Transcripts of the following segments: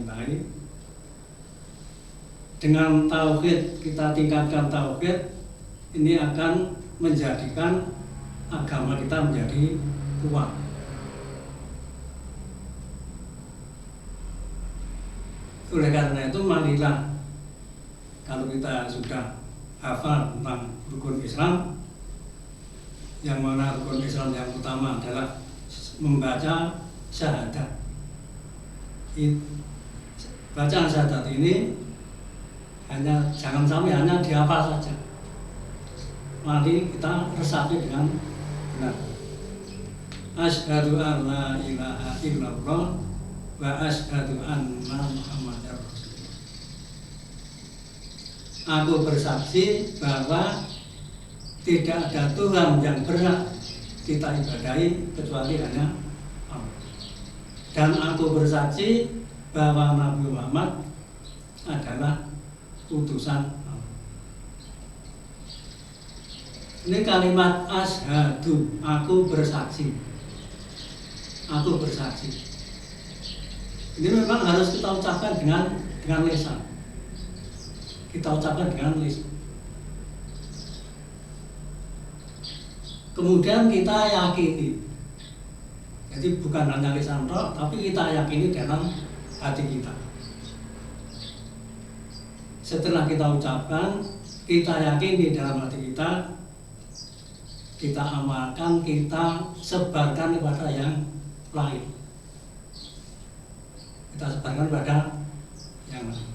baik. Dengan tauhid, kita tingkatkan tauhid, ini akan menjadikan agama kita menjadi kuat. Oleh karena itu, marilah kalau kita sudah hafal tentang rukun Islam, yang mana rukun Islam yang utama adalah membaca syahadat. Bacaan syahadat ini jangan sampai hanya dihafal saja. Mari kita resapi dengan benar. Asyhadu an la ilaha illallah wa asyhadu anna Muhammadar Rasulullah. Aku bersaksi bahwa tidak ada Tuhan yang berhak kita ibadahi kecuali hanya Allah. Dan aku bersaksi bahwa Nabi Muhammad adalah utusan Allah. Ini kalimat asyhadu, aku bersaksi. Aku bersaksi. Ini memang harus kita ucapkan dengan lisan. Kita ucapkan dengan lisan. Kemudian kita yakini. Jadi bukan hanya lisan roh, tapi kita yakini dalam hati kita. Setelah kita ucapkan, kita yakini dalam hati kita, kita amalkan, kita sebarkan kepada yang lain. Kita sebarkan kepada yang lain.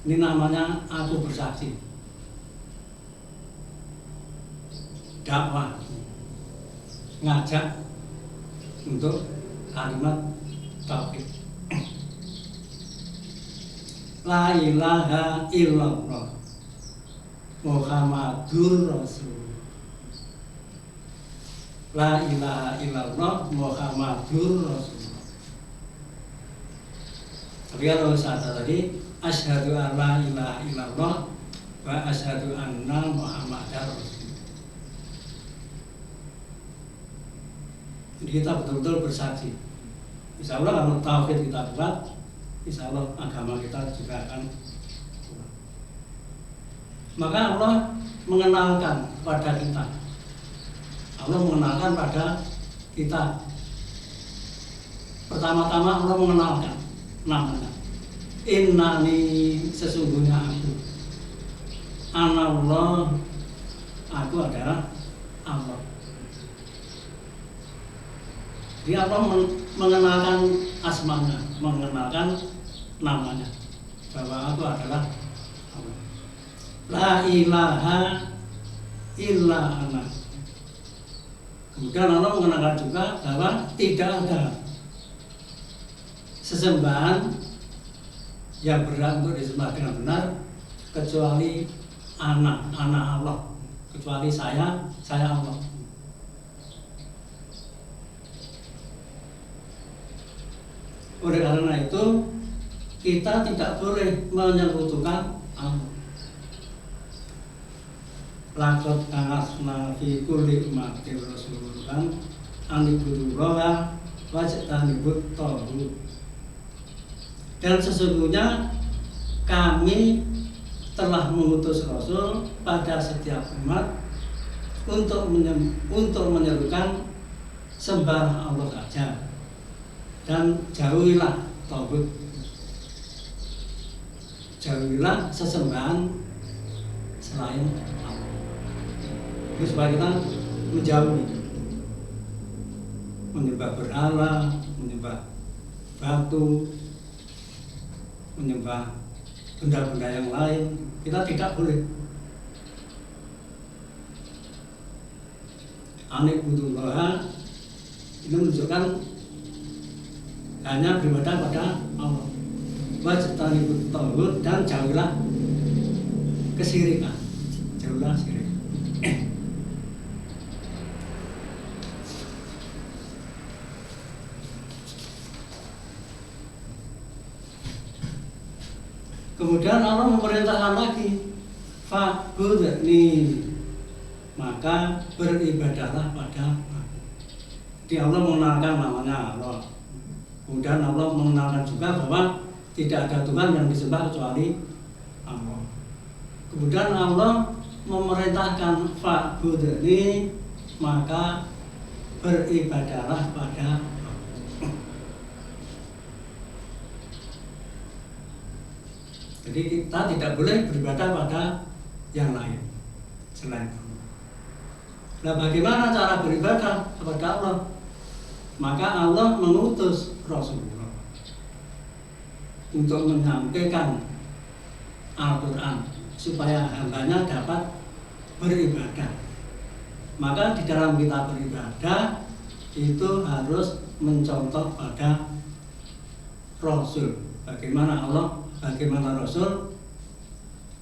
Ini namanya aku bersaksi. Dakwah, ngajak untuk kalimat tauhid. La ilaha illallah Muhammadur Rasul. La ilaha illallah Muhammadur Rasul. Tapi kalau saat tadi asyhadu an la ilaha illallah wa asyhadu anna Muhammadar Rasul. Jadi kita betul-betul bersaksi. Insya Allah kalau tauhid kita kuat, insya Allah agama kita juga akan kuat. Maka Allah mengenalkan kepada kita. Allah mengenalkan pada kita. Pertama-tama Allah mengenalkan namanya. Innani, sesungguhnya aku. Anallah, aku adalah Allah. Dia Allah mengenalkan asmanya, mengenalkan namanya, bahwa aku adalah Allah. La ilaha illa ana. Kemudian Allah mengenalkan juga bahwa tidak ada sesembahan yang berhak untuk disembah dengan benar kecuali anak Allah, kecuali saya Allah. Oleh karena itu kita tidak boleh menyekutukan Allah. Laqad ba'atsna fi kulli ummatin rasulan an ibudullaha wajtanibut taghut. Dan sesungguhnya kami telah mengutus Rasul pada setiap umat untuk menyerukan sembah Allah saja dan jauhilah taghut. Jauhilah sesembahan selain Allah. Ini supaya kita menjauhi menyembah berhala, menyembah batu, menyembah benda-benda yang lain. Kita tidak boleh. Anibudullah ini menunjukkan hanya beribadah pada Allah. Wajtanibut taghut, dan jauhilah kesyirikan. Jauhilah syirik. Kemudian Allah memerintahkan lagi, fa'budni, maka beribadahlah pada aku. Jadi Allah mengenalkan namanya Allah. Kemudian Allah mengenalkan juga bahwa tidak ada Tuhan yang disembah kecuali Allah. Kemudian Allah memerintahkan fa'budni, maka beribadahlah pada Allah. Jadi kita tidak boleh beribadah pada yang lain selain Allah. Nah, bagaimana cara beribadah kepada Allah? Maka Allah mengutus Rasulullah untuk menyampaikan Al-Quran supaya hambanya dapat beribadah. Maka di dalam kita beribadah itu harus mencontoh pada Rasul. Bagaimana Allah, bagaimana Rasul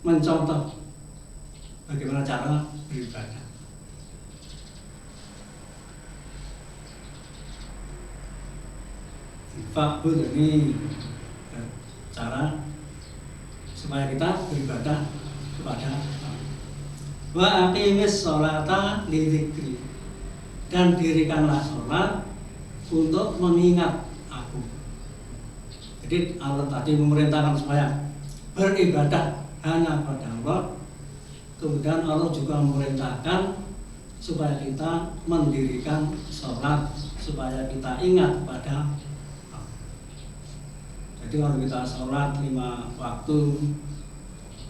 mencontoh bagaimana cara beribadah. Fa'bud ini cara supaya kita beribadah kepada Allah. Wa aqimis sholata lidzikri, dan dirikanlah sholat untuk mengingat aku. Jadi Allah tadi memerintahkan supaya beribadah hanya kepada Allah. Kemudian Allah juga memerintahkan supaya kita mendirikan sholat, supaya kita ingat pada Allah. Jadi kalau kita sholat 5 waktu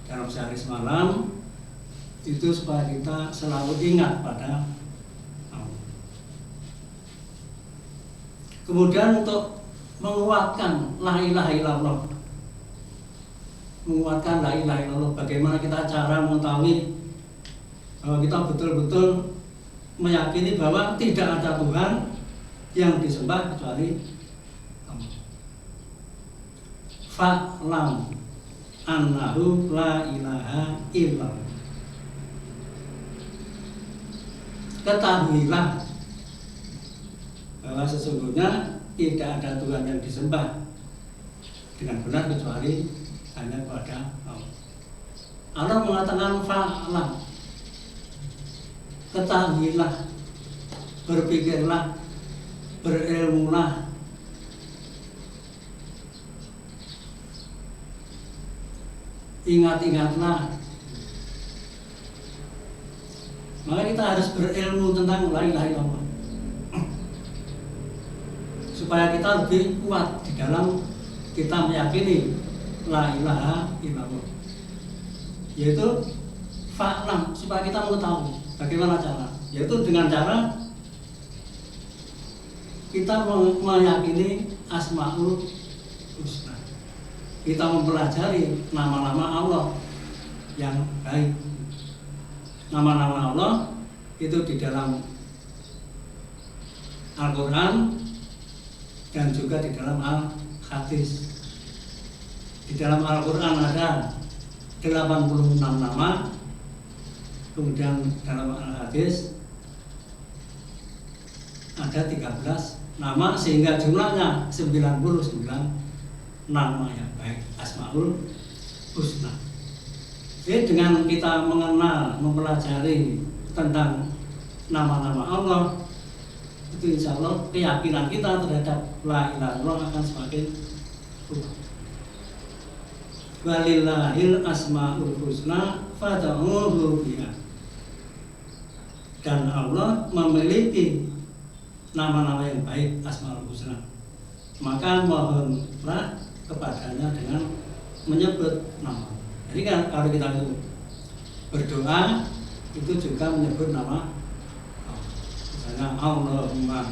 dalam sehari semalam, itu supaya kita selalu ingat pada Allah. Kemudian untuk menguatkan la ilaha illallah, menguatkan la ilaha illallah, bagaimana kita cara mengetahui bahwa kita betul-betul meyakini bahwa tidak ada Tuhan yang disembah kecuali Allah. Fa'lam annahu la ilaha illallah, ketahuilah bahwa sesungguhnya tidak ada Tuhan yang disembah dengan benar kecuali hanya kepada Allah. Allah mengatakan fa'lam, ketahuilah, berpikirlah, berilmulah. Ingat-ingatlah. Maka kita harus berilmu tentang la ilaha illallah supaya kita lebih kuat di dalam kita meyakini la ilaha illallah, yaitu fa'lam, supaya kita mengetahui bagaimana cara, yaitu dengan cara kita meyakini asmaul husna, kita mempelajari nama-nama Allah yang baik. Nama-nama Allah itu di dalam Al-Quran dan juga di dalam Al-Hadis. Di dalam Al-Quran ada 86 nama, kemudian dalam Al-Hadis ada 13 nama, sehingga jumlahnya 99 nama yang baik, Asmaul Husna. Jadi dengan kita mengenal, mempelajari tentang nama-nama Allah, itu insya Allah keyakinan kita terhadap la ilaha illallah akan semakin kuat. Walillahil asmaul husna fad'uhu biha, dan Allah memiliki nama-nama yang baik, asmaul husna, maka mohonlah kepadanya dengan menyebut nama. Jadi kan kalau kita itu berdoa itu juga menyebut nama Allah. Misalnya Allahumma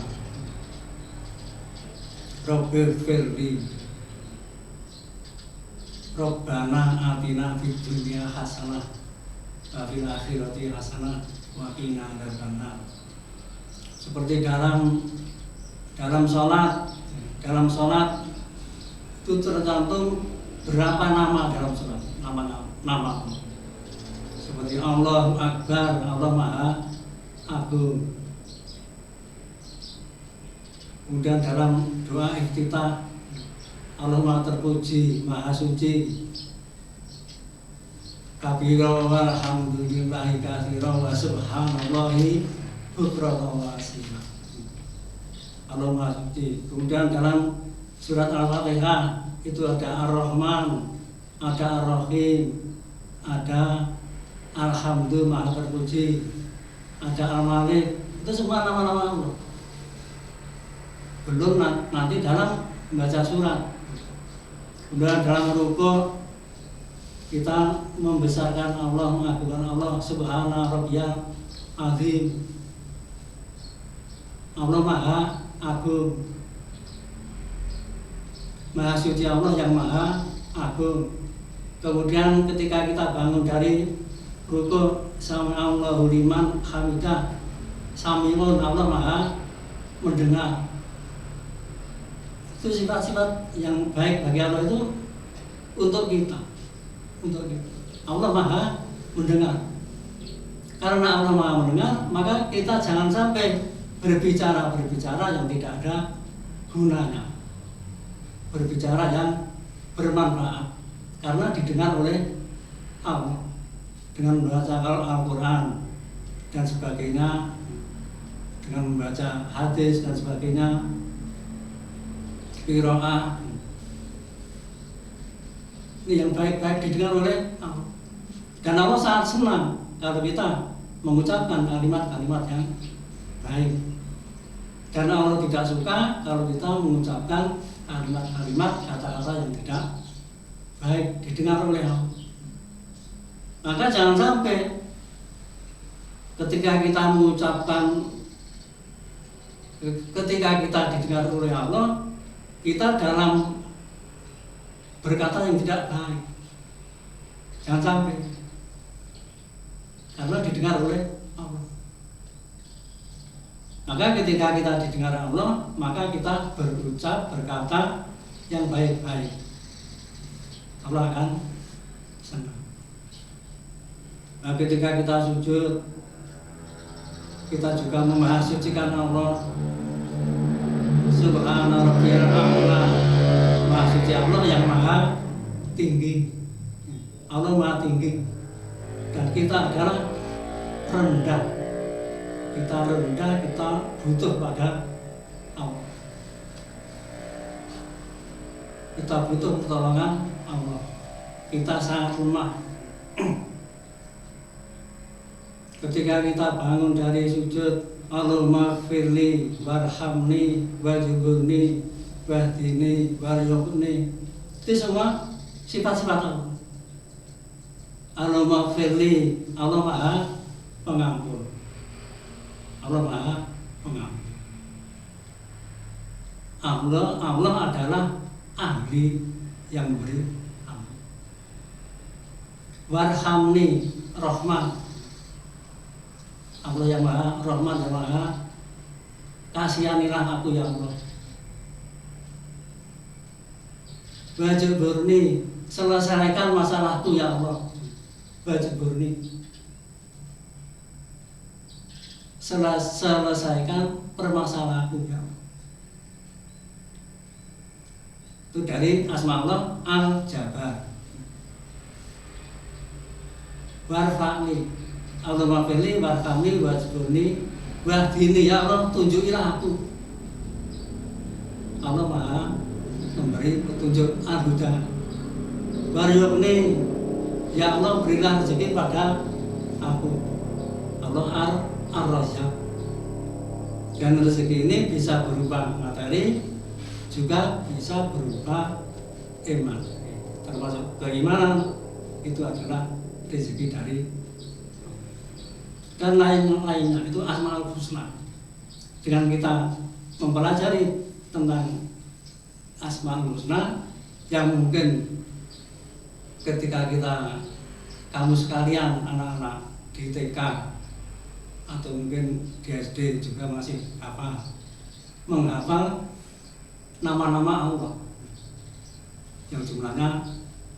Rabbil firli Rabbana atina fid dunya hasanah wa fil akhirati hasanah wa qina adzabannar. Seperti dalam sholat itu tercantum berapa nama dalam sholat, nama seperti Allahu Akbar, Allah Maha Agung. Kemudian dalam doa iftitah, Allah Maha Terpuji, Maha Suci, kabira walhamdulillahi katsira wa subhanallahi bukratan wa asila. Allah Maha Suci. Kemudian dalam surat Al-Fatihah itu ada Ar-Rahman, ada Ar-Rahim, ada Alhamdulillah Maha Terpuji, ada Al-Malik, itu semua nama-nama Allah. Belum nanti dalam membaca surat, kemudian dalam rukuk kita membesarkan Allah, mengagungkan Allah, Subhana Rabbiyal Azim, Allah Maha Agung, Maha Suci Allah yang Maha Agung. Kemudian ketika kita bangun dari rukuk, Sami'allahu liman hamidah, Sami'un, Allah Maha mendengar. Itu sifat-sifat yang baik bagi Allah itu untuk kita. Allah Maha mendengar. Karena Allah Maha mendengar, maka kita jangan sampai berbicara yang tidak ada gunanya, berbicara yang bermanfaat, karena didengar oleh Allah dengan membaca Al-Quran dan sebagainya, dengan membaca hadis dan sebagainya, qiraah. Ini yang baik-baik didengar oleh Allah. Dan Allah sangat senang kalau kita mengucapkan kalimat-kalimat yang baik. Dan Allah tidak suka kalau kita mengucapkan kalimat-kalimat, kata-kata yang tidak baik didengar oleh Allah. Maka jangan sampai ketika kita mengucapkan, ketika kita didengar oleh Allah, kita dalam berkata yang tidak baik. Jangan sampai, karena didengar oleh Allah. Maka ketika kita didengar Allah, maka kita berucap, berkata yang baik-baik. Allah akan senang. Nah, ketika kita sujud, kita juga memahasucikan Allah. Subhana Rabbiyal A'la, Maha Suci Allah yang Maha Tinggi. Allah Maha Tinggi, dan kita adalah rendah. Kita rendah, kita butuh pada Allah. Kita butuh pertolongan Allah. Kita sangat lemah. Ketika kita bangun dari sujud, Allahumma firli warhamni wajibuni wahdini waryukni, itu semua sifat-sifat Allah. Allahumma firli, Allah Maha Pengampun. Allah Maha Pengampun. Allah adalah ahli yang memberi ampun. Warhamni, Rahman. Allah yang Maha Rahman dan Maha kasihanilah aku ya Allah. Wajburni, selesaikan masalahku ya Allah. Wajburni, selesaikan permasalahanku ya Allah. Itu dari asma Allah Al-Jabbar. Warfa'ni, Allahumma firli warhamni wajburni wahdini, ya Allah tunjukilah aku. Allah Maha memberi petunjuk, Al-Huda. Waryukni, ya Allah berilah rezeki pada aku. Allah Ar-Razzaq. Dan rezeki ini bisa berupa materi, juga bisa berupa iman. Termasuk keimanan itu adalah rezeki dari, dan lain-lainnya itu Asmaul Husna. Dengan kita mempelajari tentang Asmaul Husna, yang mungkin ketika kamu sekalian anak-anak di TK atau mungkin di SD juga masih menghafal nama-nama Allah yang jumlahnya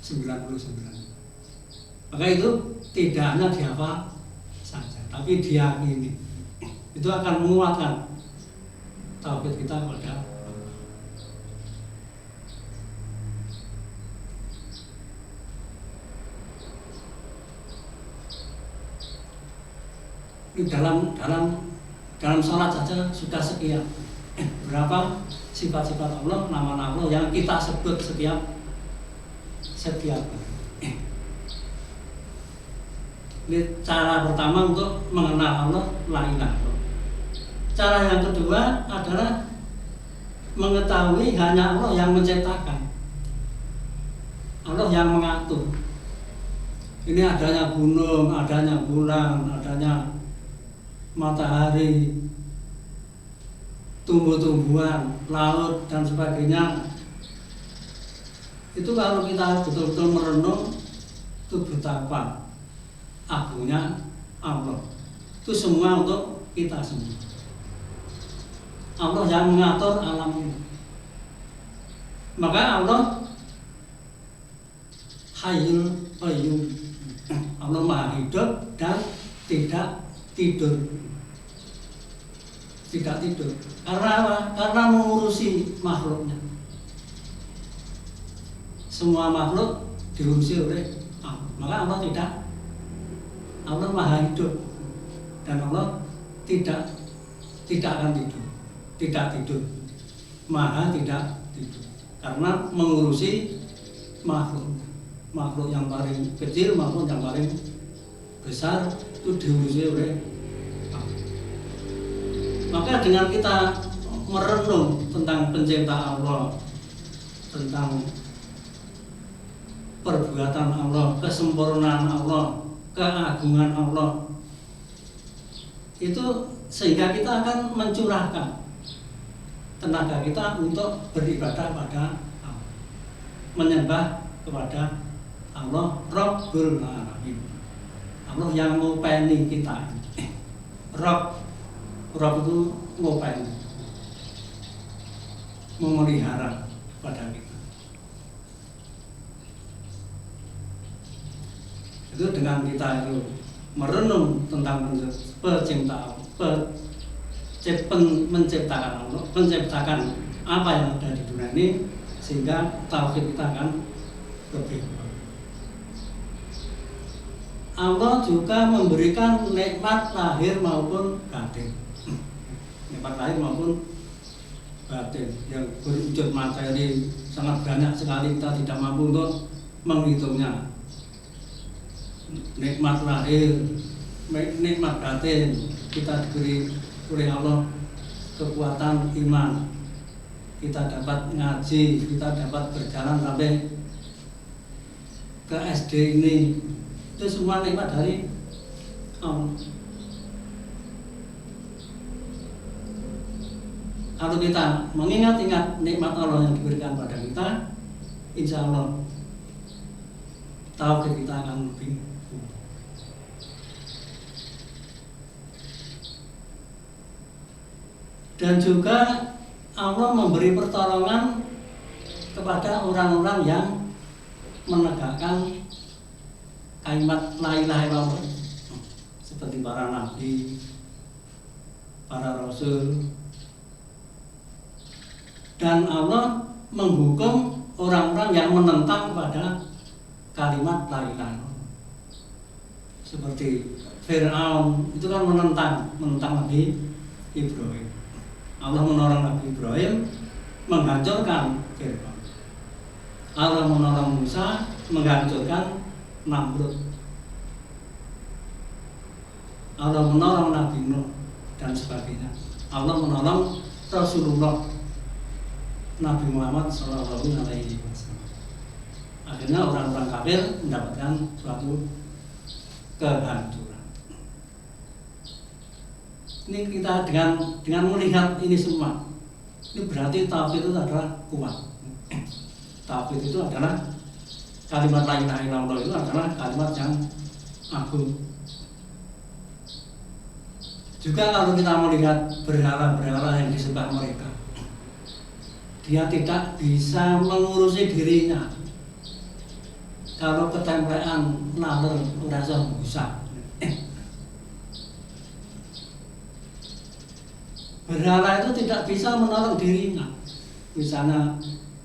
99. Maka itu tidak hanya dihafal saja, tapi diyakini. Itu akan menguatkan tauhid kita kepada Allah. Ini dalam sholat saja sudah sekian. Berapa? sifat-sifat Allah, nama-nama Allah yang kita sebut setiap hari. Ini cara pertama untuk mengenal Allah, la ilaha illallah. Cara yang kedua adalah mengetahui hanya Allah yang menciptakan, Allah yang mengatur. Ini adanya gunung, adanya bulan, adanya matahari, tumbuh-tumbuhan, laut dan sebagainya. Itu kalau kita betul-betul merenung, itu betapa agungnya Allah. Itu semua untuk kita semua. Allah yang mengatur alam ini. Maka Allah Hayyul Qayyum. Allah Maha Hidup dan tidak tidur. Tidak tidur. Karena apa? Karena mengurusi makhluknya. Semua makhluk diurusi oleh Allah. Maka Allah tidak. Allah Maha Hidup dan Allah tidak akan tidur. Tidak tidur. Maha tidak tidur. Karena mengurusi makhluk yang paling kecil maupun yang paling besar itu diurusi oleh Allah. Maka dengan kita merenung tentang pencipta Allah, tentang perbuatan Allah, kesempurnaan Allah, keagungan Allah, itu sehingga kita akan mencurahkan tenaga kita untuk beribadah pada Allah, menyembah kepada Allah Rabbul Alamin, Allah yang ngopeni kita. Rabb itu ngopeni, memelihara pada kita. Itu dengan kita itu merenung tentang menciptakan Allah, menciptakan apa yang ada di dunia ini, sehingga tauhid kita akan lebih. Allah juga memberikan nikmat lahir maupun batin. Nikmat lahir maupun batin yang berwujud materi sangat banyak sekali, kita tidak mampu untuk menghitungnya. Nikmat lahir, nikmat batin, kita diberi oleh Allah kekuatan iman, kita dapat ngaji, kita dapat berjalan sampai ke SD ini. Itu semua nikmat dari Allah. Kalau kita mengingat-ingat nikmat Allah yang diberikan pada kita, insya Allah tauhid kita akan lebih. Dan juga Allah memberi pertolongan kepada orang-orang yang menegakkan kalimat la ilaha illallah, seperti para nabi, para rasul. Dan Allah menghukum orang-orang yang menentang pada kalimat la ilaha illallah, seperti Fir'aun itu kan menentang Nabi Ibrahim. Allah menolong Nabi Ibrahim menghancurkan Fir'aun. Allah menolong Musa menghancurkan Namrud. Allah menolong Nabi Nuh dan sebagainya. Allah menolong Rasulullah Nabi Muhammad SAW. Akhirnya orang-orang kafir mendapatkan suatu kehancuran. Ini kita dengan melihat ini semua, ini berarti tauhid itu adalah kuat. Tauhid itu adalah kalimat la ilaha illallah, itu adalah kalimat yang agung. Juga kalau kita melihat berhala-berhala yang disembah mereka, dia tidak bisa mengurusi dirinya. Kalau ketemplean nalar rasa busa, berhala itu tidak bisa menolong dirinya. Misalnya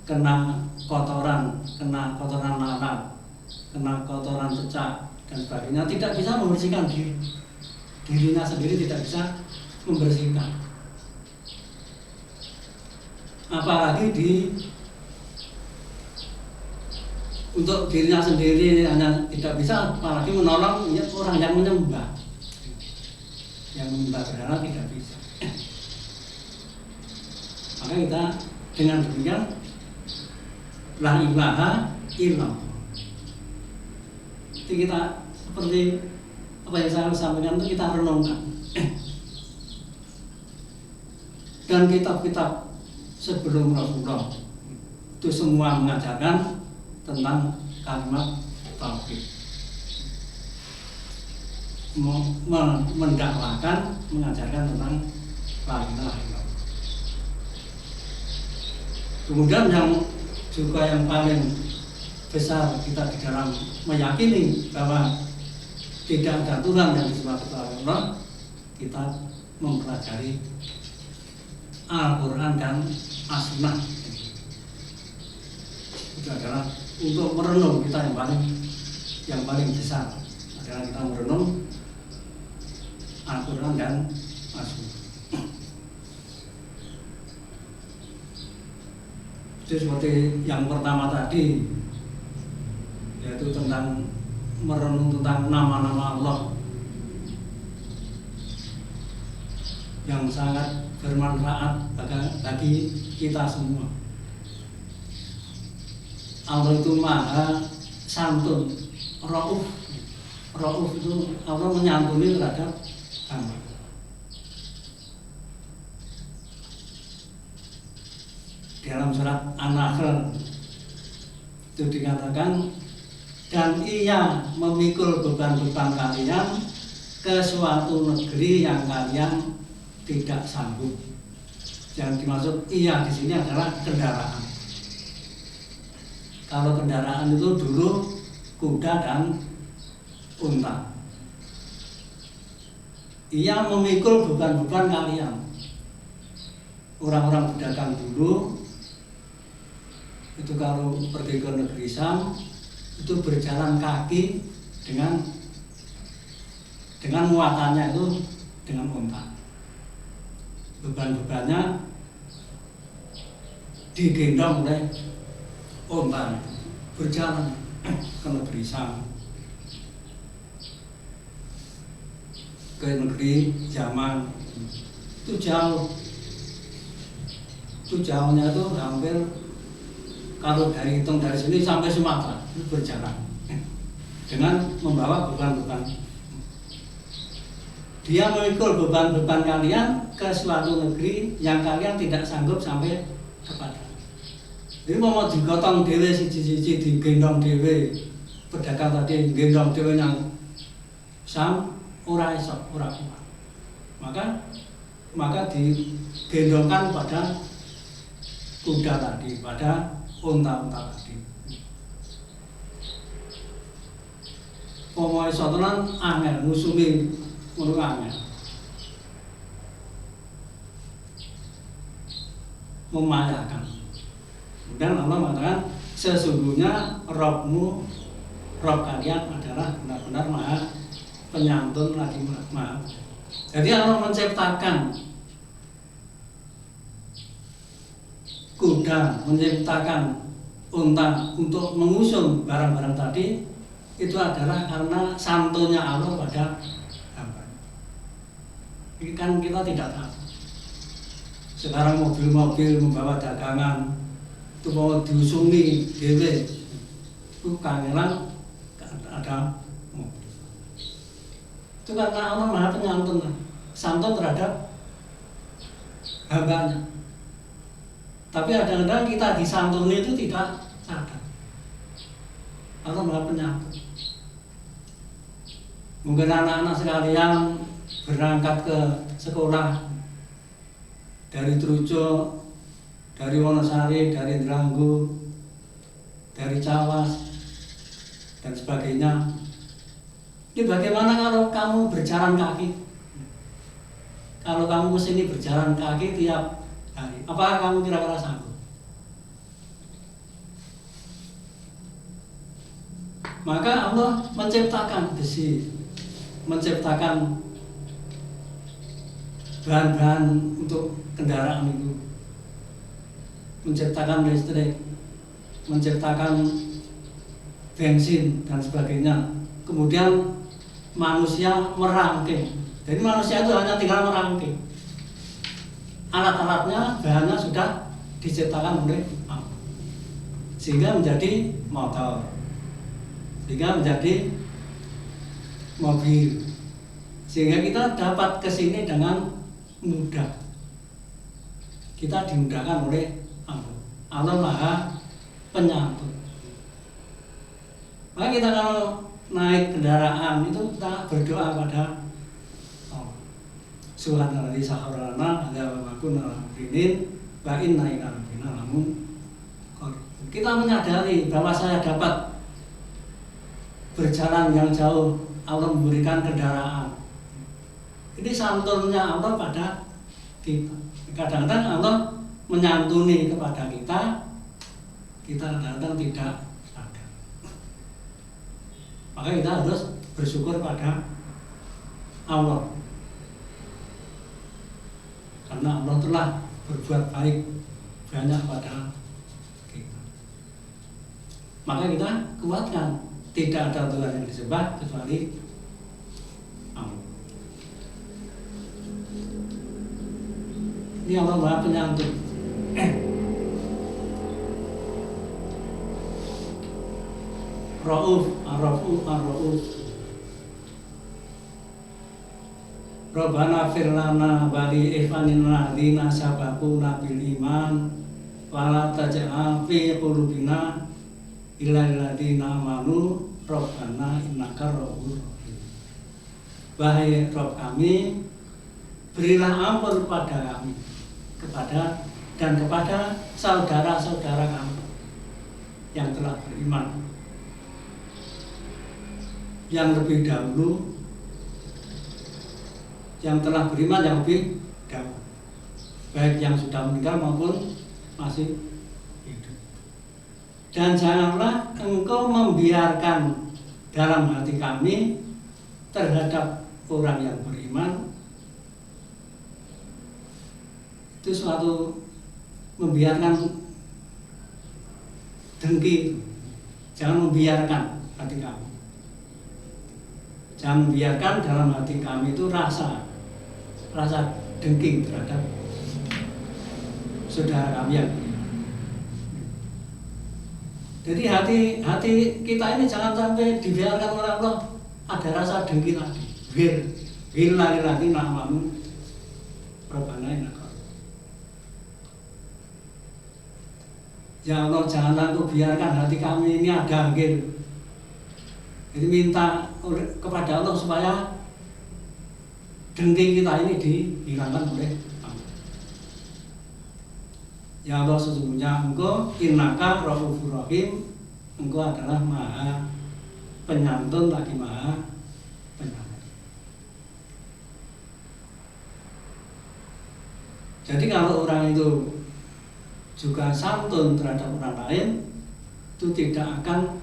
kena kotoran lalat, kena kotoran cecak dan sebagainya, tidak bisa membersihkan dirinya sendiri, tidak bisa membersihkan. apalagi untuk dirinya sendiri hanya tidak bisa, apalagi menolong orang yang menyembah berhala tidak bisa. Maka kita dengan demikian la ilaha illallah. Jadi kita seperti apa yang saya sampaikan itu kita renungkan. Dan kitab-kitab sebelum Rasulullah itu semua mengajarkan tentang kalimat tauhid, mendakwakan, mengajarkan tentang la ilaha illallah. Kemudian yang juga yang paling besar kita di dalam meyakini bahwa tidak ada Tuhan yang disembah kecuali Allah, kita mempelajari Al-Quran dan As-Sunnah. Itu adalah untuk merenung kita yang paling besar adalah kita merenung Al-Quran dan As-Sunnah. Itu seperti yang pertama tadi, yaitu tentang merenung tentang nama-nama Allah yang sangat bermanfaat bagi kita semua. Allah itu maha santun, Rauf. Rauf itu Allah menyantuni terhadap hamba. Dalam surat An-Nahl itu dikatakan, dan ia memikul beban-beban kalian ke suatu negeri yang kalian tidak sanggup. Yang dimaksud iya di sini adalah kendaraan. Kalau kendaraan itu dulu kuda dan unta. Ia memikul beban-beban kalian. Orang-orang pedagang dulu itu kalau pergi ke negeri Syam itu berjalan kaki dengan muatannya itu dengan unta. Beban-bebannya digendong oleh unta, berjalan ke negeri Syam, ke negeri Yaman. Itu jauh. Itu jauhnya itu hampir, kalau hitung dari sini sampai Sumatera itu berjalan dengan membawa beban-beban. Dia memikul beban-beban kalian ke suatu negeri yang kalian tidak sanggup sampai kepada. Jadi mau digotong dewe siji-siji, digendong dewe pedagang tadi, gendong dewe yang Sam ora iso, ora kuat. Maka digendongkan pada kuda tadi, pada unta-unta tadi. Pomo iso tenan angel ngusumi ngono angel. Memayakan. Dan Allah mengatakan sesungguhnya Robmu, Rob kalian adalah benar-benar maha penyantun lagi maha. Jadi Allah menciptakan kuda, menciptakan unta untuk mengusung barang-barang tadi, itu adalah karena santunnya Allah pada hamba. Ini kan kita tidak tahu. Sekarang mobil-mobil membawa dagangan itu mau diusungi dewe, itu kangelan ada mobil. Itu karena Allah maha penyantun, santun terhadap hambanya. Tapi kadang-kadang kita disantuni itu tidak sadar. Allah maha penyantun. Mungkin anak-anak sekalian berangkat ke sekolah dari Trujo, dari Wonosari, dari Dranggo, dari Cawas, dan sebagainya. Ini bagaimana kalau kamu berjalan kaki? Kalau kamu kesini berjalan kaki tiap hari, apakah kamu kira-kira sanggup? Maka Allah menciptakan besi, menciptakan bahan-bahan untuk kendaraan itu. menciptakan listrik, menciptakan bensin dan sebagainya. Kemudian manusia merangking. Jadi manusia itu hanya tinggal merangking. Alat-alatnya, bahannya sudah diciptakan oleh Allah. Sehingga menjadi motor, sehingga menjadi mobil, sehingga kita dapat kesini dengan mudah. Kita dimudahkan oleh Allah. Allah Maha Penyantun. Maka kita kalau naik kendaraan itu kita berdoa pada Allah. Subhanallah saharana ada wakun alhamdulillah wa inna ila rabbina lamun. Kita menyadari bahwa saya dapat berjalan yang jauh, Allah memberikan kendaraan. Ini santunnya Allah pada kita. Kadang-kadang Allah menyantuni kepada kita, kita kadang-kadang tidak sadar. Maka kita harus bersyukur pada Allah, karena Allah telah berbuat baik banyak pada kita. Maka kita kuatkan, tidak ada Tuhan yang disembah kecuali Allah. Ini Allah Maha Penyantun. Rauf, Ar-Rauf, Ar-Rauf. Rabbana firlana bali ihfanina dina sabakuna bil iman wala taj'al fi qulubina illal ladzina amanu Rabbana innaka ra'ufur rahim. Wahai Rabb kami, berilah ampun kepada kami, kepada saudara-saudara kami yang telah beriman, yang lebih dahulu, yang telah beriman yang lebih dahulu, baik yang sudah meninggal maupun masih hidup. Dan janganlah engkau membiarkan dalam hati kami terhadap orang yang beriman itu suatu membiarkan dengki. Jangan membiarkan hati kami, jangan membiarkan dalam hati kami itu rasa dengki terhadap saudara kami yang beriman. Jadi hati kita ini jangan sampai dibiarkan oleh Allah ada rasa dengki tadi. Lagi namamu Rabbana innaka. Ya Allah, janganlah Engkau biarkan hati kami ini ada gil. Jadi minta kepada Allah supaya dengki kita ini dihilangkan oleh Allah. Ya Allah, sesungguhnya Engkau innaka Raufur Rahim, Engkau adalah Maha Penyantun lagi Maha Penyayang. Jadi kalau orang itu juga santun terhadap orang lain, itu tidak akan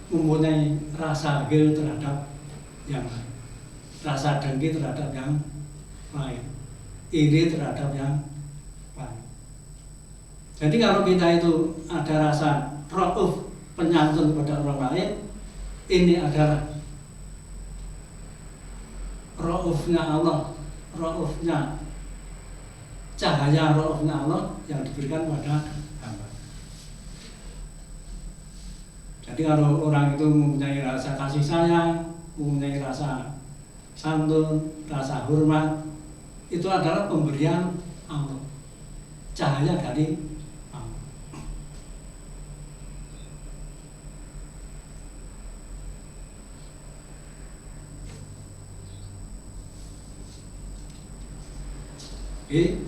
mempunyai rasa gil terhadap yang lain, rasa dengki terhadap yang lain, iri terhadap yang lain. Jadi kalau kita itu ada rasa rauf, penyantun pada orang lain, ini adalah raufnya Allah, raufnya cahaya raufnya Allah yang diberikan pada hamba. Jadi kalau orang itu mempunyai rasa kasih sayang, mempunyai rasa santun, rasa hormat, itu adalah pemberian Allah, cahaya dari Allah.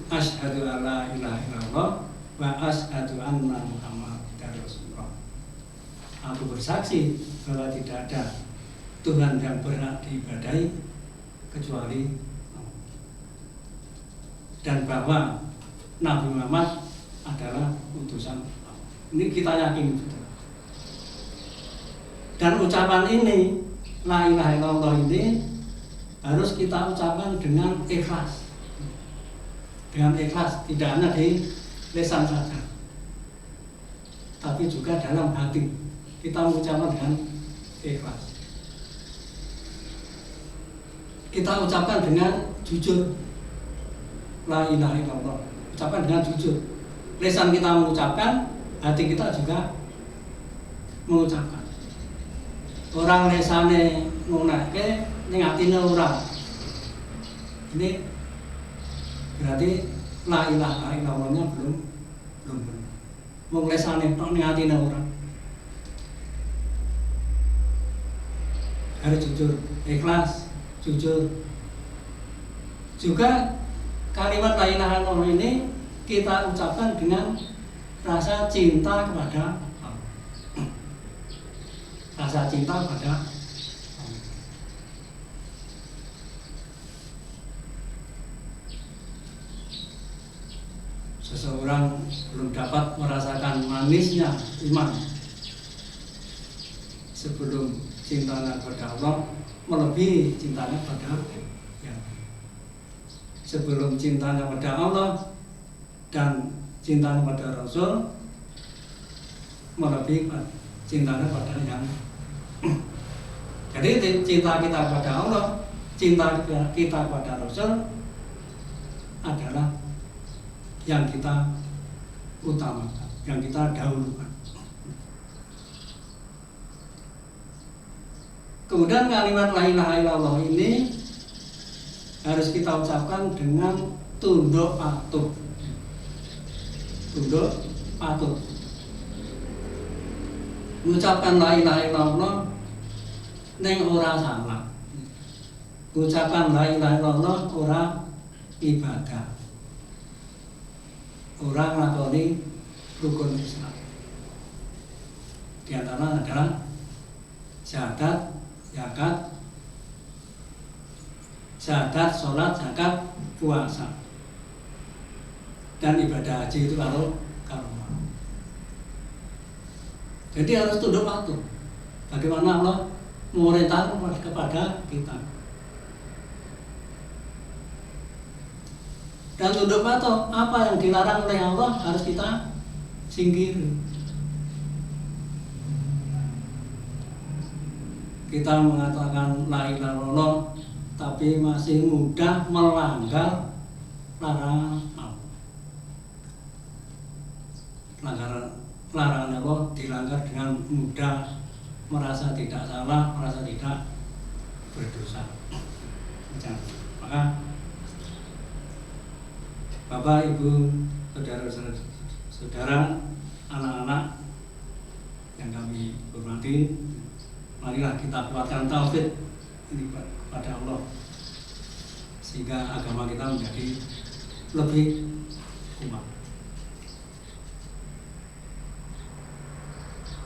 Asyhadu alla ilaha illallah wa asyhadu anna Muhammadar Rasulullah. Aku bersaksi bahwa tidak ada Tuhan yang berhak diibadahi kecuali Allah, dan bahwa Nabi Muhammad adalah utusan Allah. Ini kita yakin betul. Dan ucapan ini, la ilaha illallah ini harus kita ucapkan dengan ikhlas. Dengan ikhlas, tidak hanya di lisan saja, tapi juga dalam hati. Kita mengucapkan dengan ikhlas. Kita ucapkan dengan jujur. La ilaha illallah. Ucapkan dengan jujur. Lisan kita mengucapkan, hati kita juga mengucapkan. Orang lesane ngunake ning atine ora. Ini berarti la ilaha illallahnya belum benar. Wong lesane tok ning atine ora. Harus jujur, ikhlas, jujur. Juga kalimat la ilaha illallah ini kita ucapkan dengan rasa cinta kepada Allah. Rasa cinta kepada Allah. Seseorang belum dapat merasakan manisnya iman sebelum cintanya kepada Allah melebihi cintanya kepada yang sebelum cintanya kepada Allah dan cintanya pada Rasul melebihi cintanya pada yang jadi cinta kita kepada Allah, cinta kita kepada Rasul adalah yang kita utamakan, yang kita dahulukan. Kemudian kalimat la ilaha illallah ini harus kita ucapkan dengan tunduk patuh. Tunduk patuh. Mengucapkan la ilaha illallah ning ora salah. Ucapan la ilaha illallah ora ibadah. Orang nglakoni rukun Islam. Di antara adalah syahadat, sholat, zakat, puasa, dan ibadah haji itu kalau mau. Jadi harus tunduk patuh. Bagaimana Allah memerintahkan kepada kita. Dan tunduk patuh, apa yang dilarang oleh Allah harus kita singkiri. Kita mengatakan la ilaha illallah tapi masih mudah melanggar larangan Allah. Larangan Allah dilanggar dengan mudah, merasa tidak salah, merasa tidak berdosa. Maka Bapak, Ibu, saudara-saudara, anak-anak yang kami hormati, marilah kita kuatkan tauhid ini kepada Allah sehingga agama kita menjadi lebih kuat.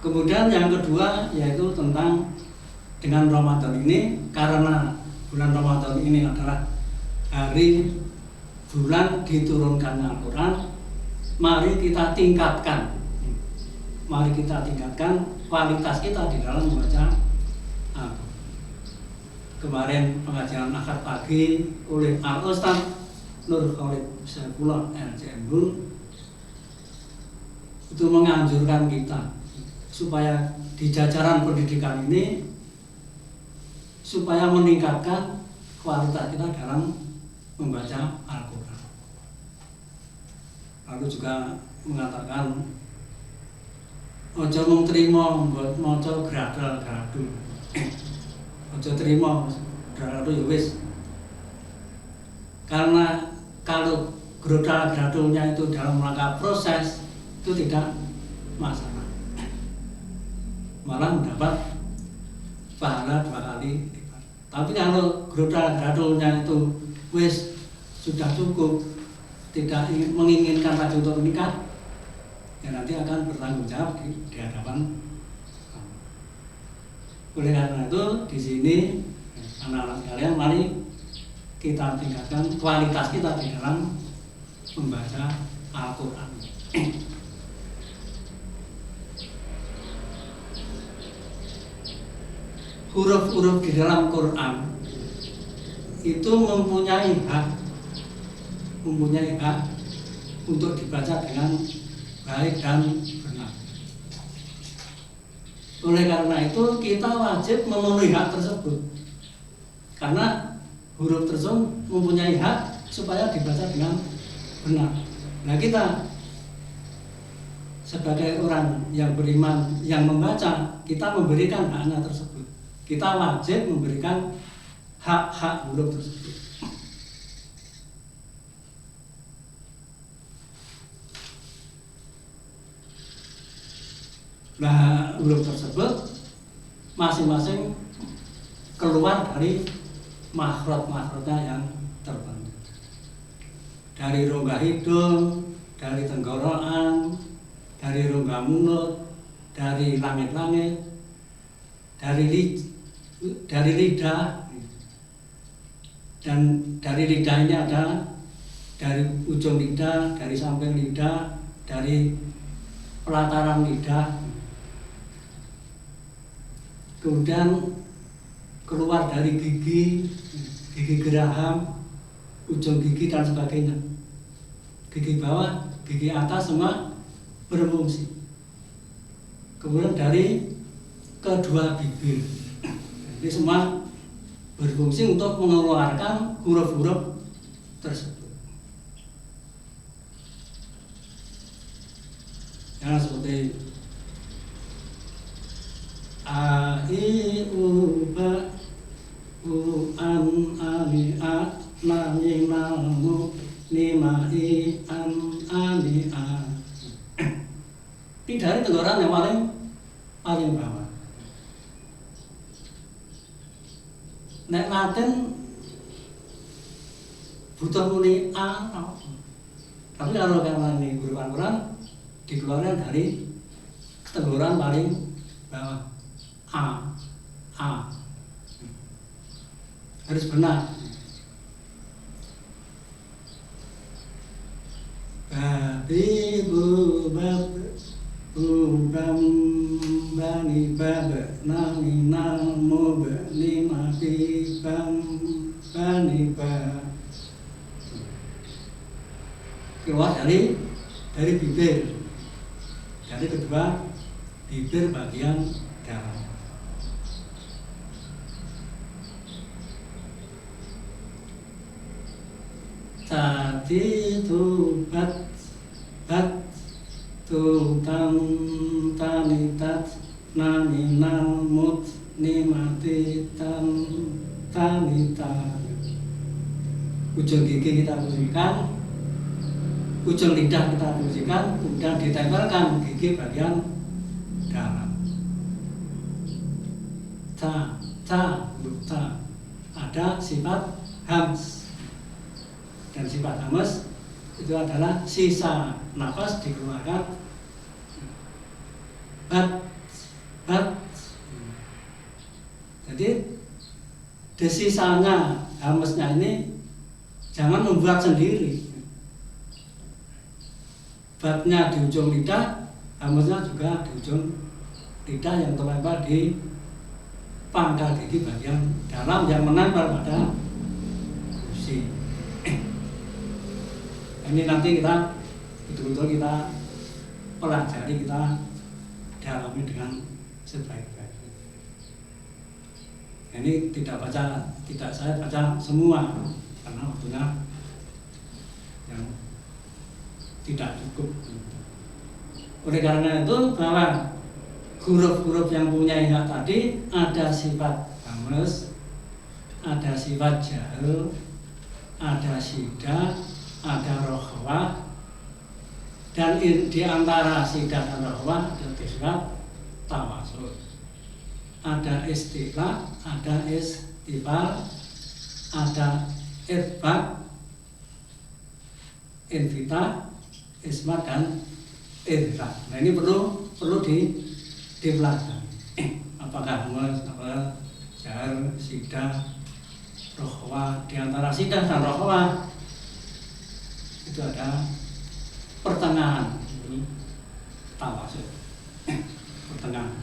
Kemudian yang kedua yaitu tentang dengan Ramadan ini, karena bulan Ramadan ini adalah hari bulan diturunkannya Al-Quran, mari kita tingkatkan kualitas kita di dalam membaca Al-Quran. Kemarin pengajian akad pagi oleh Al-Ustaz Nur Khalid Saifullah LCMB itu menganjurkan kita supaya di jajaran pendidikan ini supaya meningkatkan kualitas kita dalam membaca Al-Quran. Lalu juga mengatakan ojo mung trimo maca gradal-gradul. Ojo trimo gradal ya wis. Karena kalau gradal-gradulnya itu dalam rangka proses itu tidak masalah. Malah mendapat pahala 2 kali lipat. Tapi kalau gradal-gradulnya itu wis sudah cukup, tidak menginginkan lagi untuk menikah, ya nanti akan bertanggung jawab di hadapan. Oleh karena itu di sini anak-anak sekalian, mari kita tingkatkan kualitas kita di dalam membaca Al-Quran. Huruf-huruf di dalam Quran itu mempunyai hak untuk dibaca dengan baik dan benar. Oleh karena itu kita wajib memenuhi hak tersebut. Karena huruf tersebut mempunyai hak supaya dibaca dengan benar. Nah kita sebagai orang yang beriman yang membaca, kita memberikan haknya tersebut. Kita wajib memberikan hak-hak huruf tersebut. Nah, huruf tersebut masing-masing keluar dari makhraj-makhrajnya yang tertentu. Dari rongga hidung, dari tenggorokan, dari rongga mulut, dari langit-langit, dari lidah, dan dari lidah ini ada dari ujung lidah, dari samping lidah, dari pelataran lidah, kemudian keluar dari gigi geraham, ujung gigi dan sebagainya. Gigi bawah, gigi atas semua berfungsi. Kemudian dari kedua bibir, ini semua berfungsi untuk mengeluarkan huruf-huruf tersebut. Ya, seperti a i u ba u an a ni a na ni na mu ni ma i an a ni a. Ini dari tenggorokan yang paling bawah. Nek Latin butuh muni a, tapi kalau karena ini guru Al-Quran dikeluarkan dari tenggorokan paling bawah. A harus benar. Babi bu bab bu bam bani bab nani namu bani mabi bam bani bab. Keluar dari bibir, dari kedua bibir bagian dalam. Tadi tu bat tu tam tanitat nani namut nimati tam tanita. Ujung gigi kita fungsikan, ujung lidah kita fungsikan, kemudian ditempelkan gigi bagian dalam. Ta ada sifat hams. Dan sifat hamas itu adalah sisa nafas dikeluarkan bat. Jadi desisanya hamasnya ini jangan membuat sendiri. Batnya di ujung lidah, hamasnya juga di ujung lidah yang terlempar di pangkal gigi bagian dalam yang menempel pada gusi. Ini nanti kita betul-betul kita pelajari, kita dalami dengan sebaik-baiknya. Ini tidak saya baca semua karena waktunya yang tidak cukup. Oleh karena itu bahwa huruf-huruf yang punya hak tadi ada sifat hamas, ada sifat jahil, ada syiddah, ada rokhwah, dan di antara syiddah dan rokhwah ada sifat tawasul, ada istilah, ada istifal, ada irba, invita, ismat dan irfa. Nah ini perlu dipelajari. Apakah hamas, apa jahil, syiddah, rokhwah. Di antara syiddah dan rokhwah itu ada pertengahan, tawasul, pertengahan.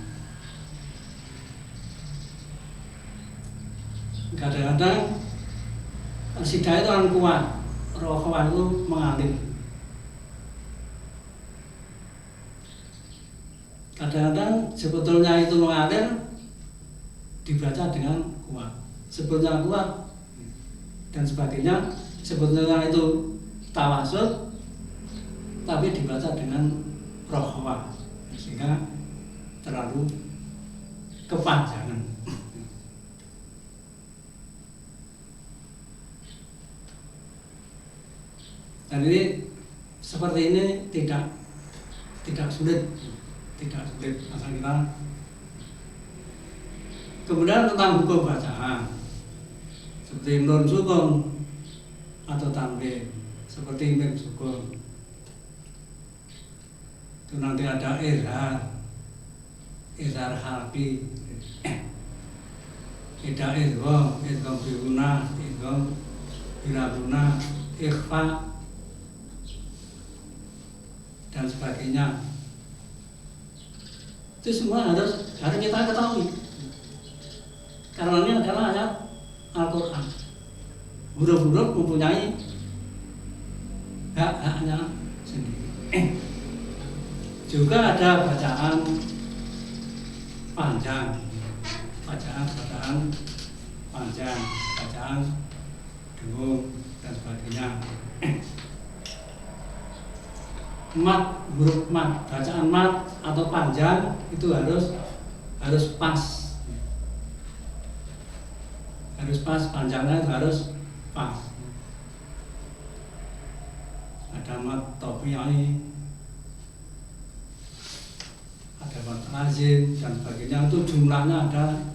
Kadang-kadang syiddah itu kan kuat, rokhwah itu mengalir. Kadang-kadang sebetulnya itu mengalir dibaca dengan kuat, sebetulnya kuat dan sebagainya, sebetulnya itu tawasud tapi dibaca dengan rohwa sehingga terlalu kepanjangan. Dan ini seperti ini tidak sulit asal kita. Kemudian tentang hukum bacaan seperti nun sukun atau tanwin, seperti mim sukun itu nanti ada izhar harfi, idgham biguna, idgham bilaguna, ikhfa dan sebagainya. Itu semua harus kita ketahui karena ini adalah ayat Al-Quran. Huruf-huruf mempunyai hak-haknya sendiri. Juga ada bacaan panjang, bacaan panjang, bacaan dengung dan sebagainya. Mat, huruf mat, bacaan mat atau panjang itu harus pas, panjangnya harus pas. Ada mat topiai, ada mat lazim dan sebagainya, itu jumlahnya ada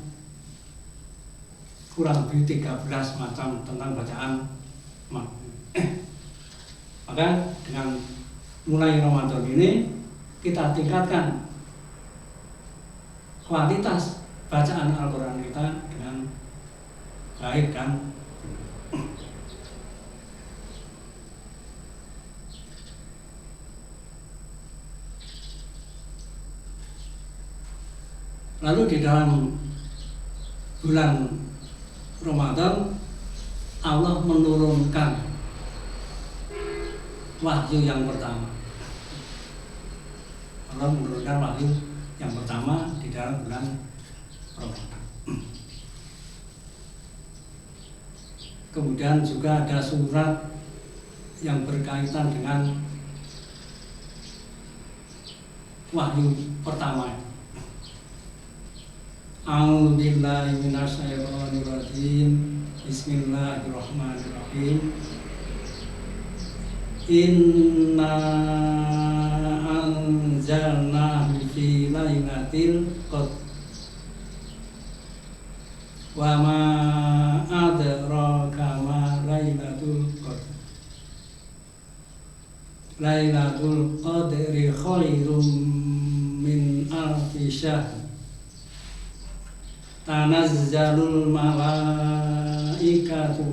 kurang lebih 13 macam tentang bacaan mat. Maka dengan mulai Ramadan ini kita tingkatkan kualitas bacaan Al-Quran kita dengan baik dan lalu di dalam bulan Ramadan Allah menurunkan wahyu yang pertama. Allah menurunkan wahyu yang pertama di dalam bulan Ramadan. Kemudian juga ada surat yang berkaitan dengan wahyu pertama. A'udzubillahi minasyaitonirrajim. Bismillahirrahmanirrahim. Inna anzalnahu fi lailatul qadr wa ma adraka ma lailatul qadr. Lailatul qadri khairum min alfi syahr. Tanazzalul malaikatu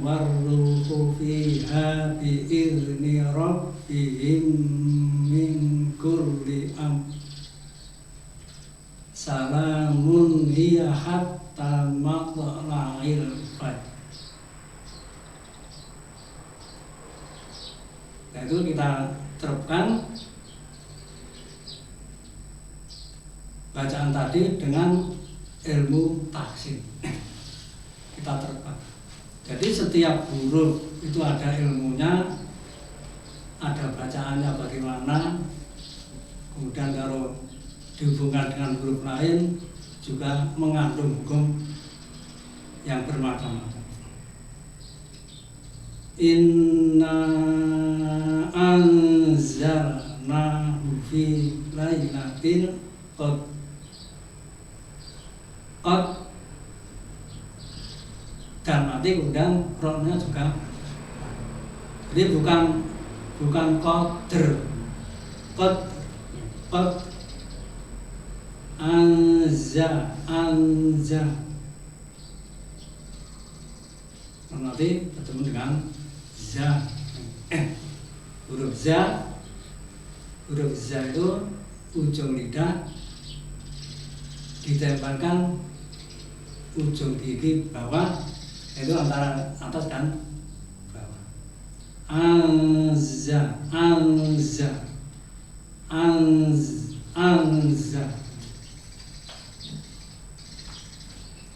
warruhu fiha bi'izni rabbihim min kulli amr. Salamun hiya hatta matla'il fajr. Nah, itu kita terapkan bacaan tadi dengan ilmu taksim. Kita terapkan. Jadi setiap huruf itu ada ilmunya, ada bacaannya bagaimana. Kemudian kalau dihubungkan dengan huruf lain juga mengandung hukum yang bermacam-macam. Inna anzalnahu fi lailatul qadr. Dan nanti kemudian rohnya juga, jadi bukan qadr, anza. Nanti bertemu dengan za. Huruf za itu ujung lidah ditempelkan ujung gigi bawah, itu antara atas dan bawah. Anza.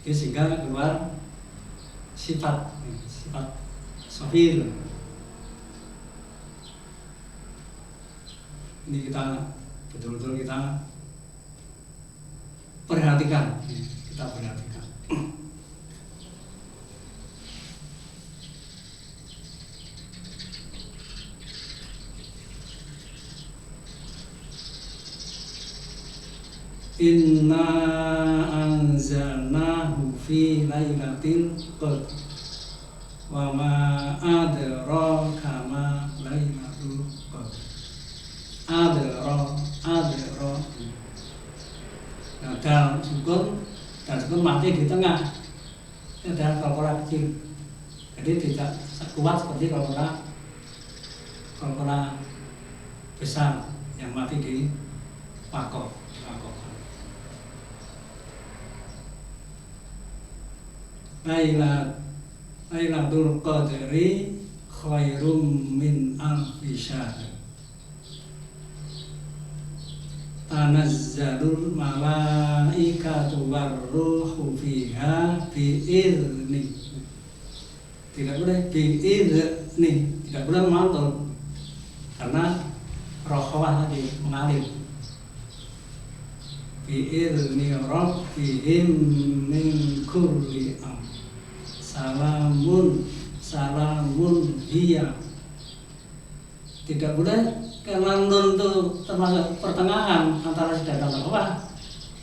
sehingga keluar sifat sofir. Ini kita betul-betul kita perhatikan. Inna anzalnahu fi lailatul qadr wa ma adraka ma lailatul qadr. Adra. Nah, dal sukun mati di tengah. Itu adalah kalkula kecil. Jadi tidak kuat seperti kalkula besar yang mati di pakok. Lailatul Qadri khairum min alfi syahr. Tanazzalul malaikatu warruhu fiha bi'izni. Tidak boleh bi'izni, tidak boleh mantul karena rohwah tadi mengalir. Bi'izni rabbihim min kulli am. Salamun hiya. Tidak boleh karena nun itu termasuk pertengahan antara sida dan rohwah,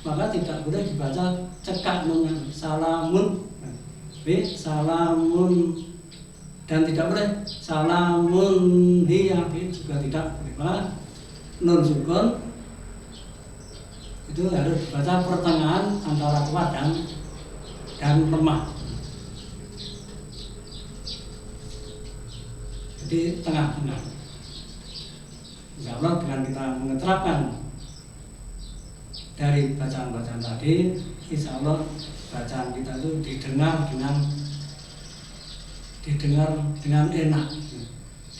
maka tidak boleh dibaca cekak nunnya salamun, salamun, dan tidak boleh salamun hiya juga tidak boleh. Maka nun sukun itu harus dibaca pertengahan antara kuat dan lemah. Jadi tengah-tengah. Insya Allah dengan kita mengeterapkan dari bacaan-bacaan tadi, insya Allah bacaan kita itu didengar dengan enak,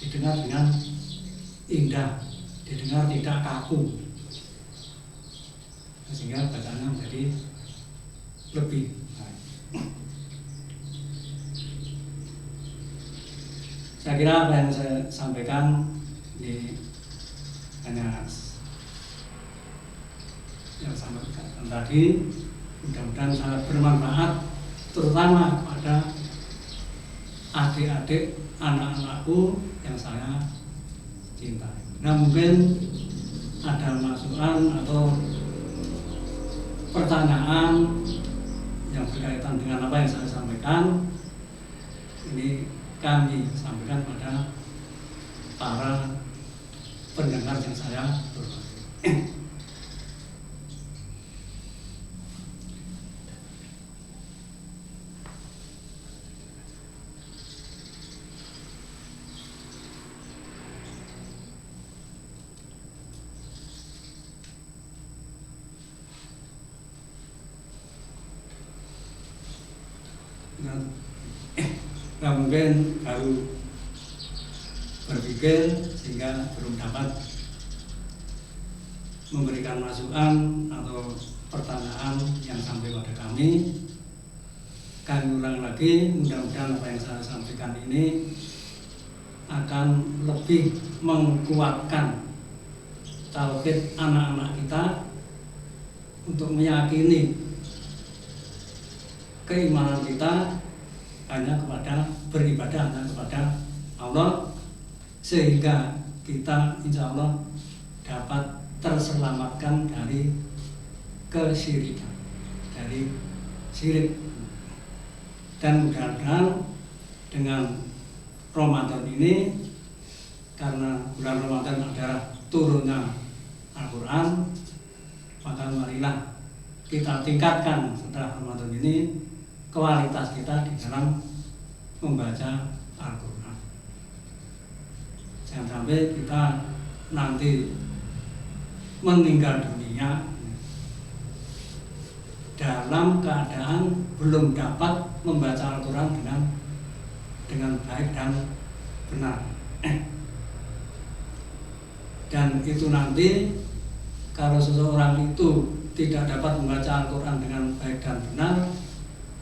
didengar dengan indah, didengar tidak kaku, sehingga bacaannya menjadi lebih baik. Saya kira apa yang saya sampaikan ini hanya yang sampaikan tadi, mudah-mudahan sangat bermanfaat, terutama pada adik-adik anak-anakku yang saya cintai. Nah, mungkin ada masukan atau pertanyaan yang berkaitan dengan apa yang saya sampaikan, ini kami sampaikan pada para pendengar yang saya hormati. Nah, mungkin baru berpikir sehingga belum dapat memberikan masukan atau pertanyaan yang sampai pada kami. Kami ulang lagi, mudah-mudahan apa yang saya sampaikan ini akan lebih menguatkan tauhid anak-anak kita untuk meyakini keimanan kita hanya beribadah hanya kepada Allah, sehingga kita insya Allah dapat terselamatkan dari kesyirikan, dari syirik. Dan mudah-mudahan dengan Ramadan ini, karena bulan Ramadan adalah turunnya Al-Quran, maka marilah kita tingkatkan setelah Ramadan ini kualitas kita di dalam membaca Al-Quran. Jangan sampai kita nanti meninggal dunia dalam keadaan belum dapat membaca Al-Quran dengan baik dan benar. Dan itu nanti kalau seseorang itu tidak dapat membaca Al-Quran dengan baik dan benar,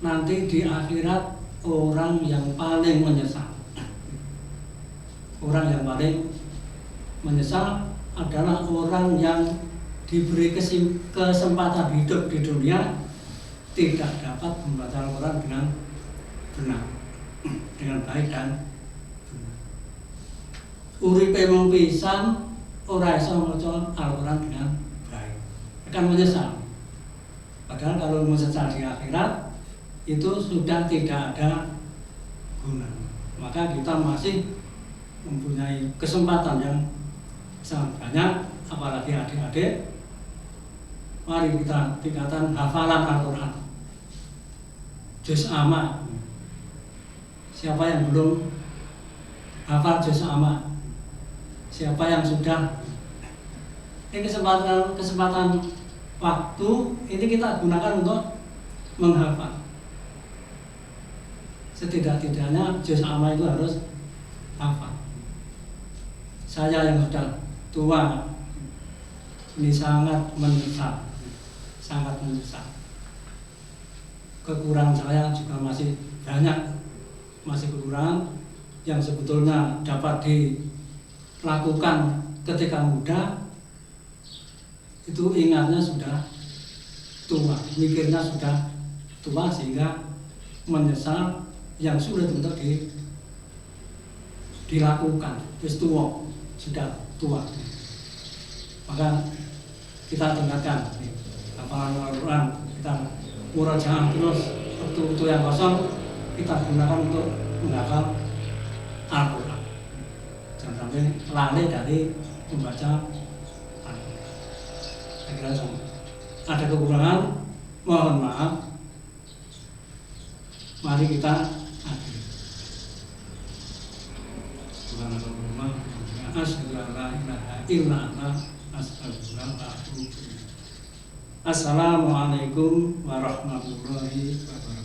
nanti di akhirat orang yang paling menyesal. Orang yang paling menyesal adalah orang yang diberi kesempatan hidup di dunia tidak dapat membaca Al-Quran dengan benar, dengan baik dan benar. Uripe mung pisan ora iso maca Al-Quran dengan baik, akan menyesal. Padahal kalau menyesal di akhirat itu sudah tidak ada guna. Maka kita masih mempunyai kesempatan yang sangat banyak, apalagi adik-adik. Mari kita tingkatkan hafalan Al-Quran juz amma. Siapa yang belum hafal juz amma? Siapa yang sudah? Ini kesempatan waktu ini kita gunakan untuk menghafal. Setidak-tidaknya juz amma itu harus hafal. Saya yang sudah tua ini sangat menyesal. Kekurangan saya juga masih banyak, masih kekurangan yang sebetulnya dapat dilakukan ketika muda, itu ingatnya sudah tua, mikirnya sudah tua sehingga menyesal yang sulit untuk dilakukan. Terus tua, sudah tua. Maka kita tingkatkan hafalan Al-Quran, kita murojaah terus, waktu yang kosong kita gunakan untuk menghafal Al-Quran. Jangan sampai lalai dari membaca Al-Quran. Saya kira ada kekurangan, mohon maaf. Mari kita akhiri. Subhanallah, asyhadu an la ilaha illa anta, astaghfiruka wa atubu ilaik. Assalamualaikum warahmatullahi wabarakatuh.